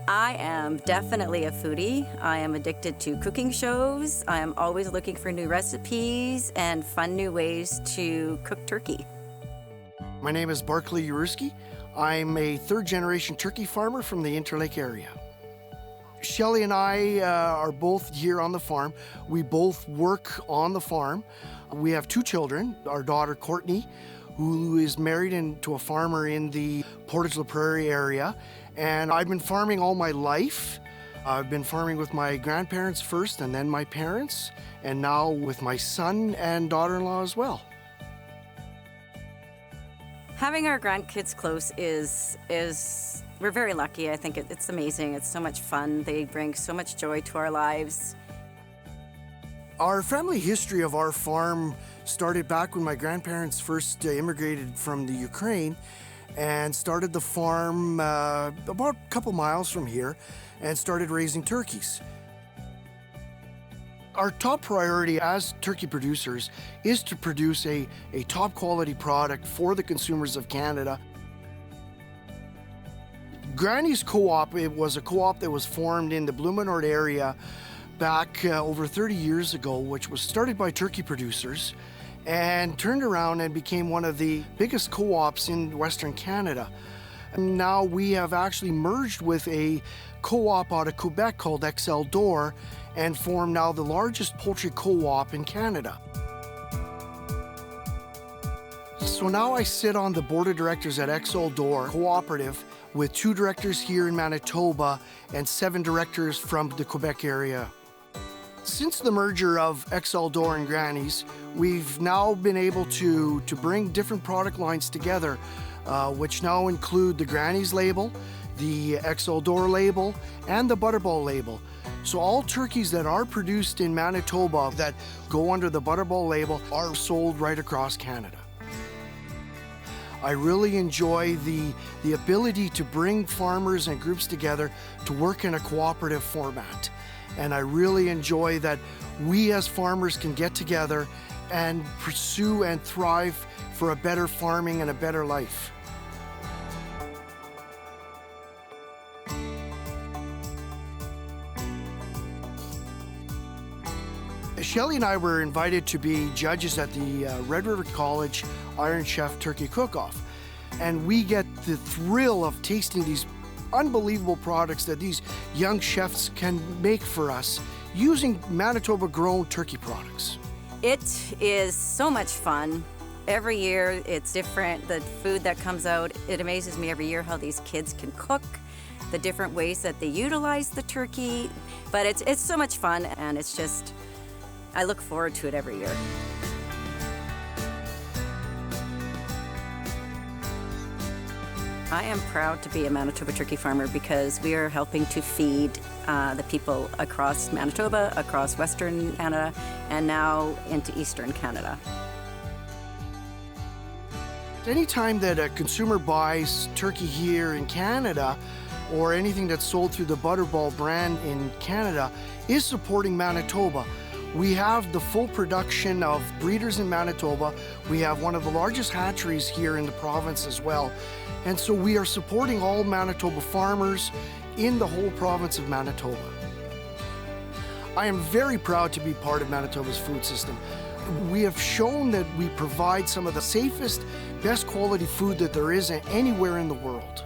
I am definitely a foodie. I am addicted to cooking shows. I am always looking for new recipes and fun new ways to cook turkey. My name is Barclay Uruski. I'm a third-generation turkey farmer from the Interlake area. Shelley and I are both here on the farm. We both work on the farm. We have two children, our daughter Courtney, who is married to a farmer in the Portage-la Prairie area. And I've been farming all my life. I've been farming with my grandparents first and then my parents, and now with my son and daughter-in-law as well. Having our grandkids close we're very lucky. I think it's amazing. It's so much fun. They bring so much joy to our lives. Our family history of our farm started back when my grandparents first immigrated from the Ukraine and started the farm about a couple miles from here and started raising turkeys. Our top priority as turkey producers is to produce a top quality product for the consumers of Canada. Granny's Co-op, it was a co-op that was formed in the Blumenort area back over 30 years ago, which was started by turkey producers and turned around and became one of the biggest co-ops in Western Canada. And now we have actually merged with a co-op out of Quebec called Exceldor and formed now the largest poultry co-op in Canada. So now I sit on the board of directors at Exceldor Co-operative with 2 directors here in Manitoba and 7 directors from the Quebec area. Since the merger of Exceldor and Granny's, we've now been able to bring different product lines together, which now include the Granny's label, the Exceldor label, and the Butterball label. So all turkeys that are produced in Manitoba that go under the Butterball label are sold right across Canada. I really enjoy the ability to bring farmers and groups together to work in a cooperative format. And I really enjoy that we as farmers can get together and pursue and thrive for a better farming and a better life. Shelley and I were invited to be judges at the Red River College Iron Chef Turkey Cook-Off. And we get the thrill of tasting these unbelievable products that these young chefs can make for us using Manitoba-grown turkey products. It is so much fun. Every year it's different. The food that comes out, it amazes me every year how these kids can cook, the different ways that they utilize the turkey. But it's so much fun, and it's just, I look forward to it every year. I am proud to be a Manitoba turkey farmer because we are helping to feed the people across Manitoba, across Western Canada, and now into Eastern Canada. Anytime that a consumer buys turkey here in Canada, or anything that's sold through the Butterball brand in Canada, is supporting Manitoba. We have the full production of breeders in Manitoba. We have one of the largest hatcheries here in the province as well. And so we are supporting all Manitoba farmers in the whole province of Manitoba. I am very proud to be part of Manitoba's food system. We have shown that we provide some of the safest, best quality food that there is anywhere in the world.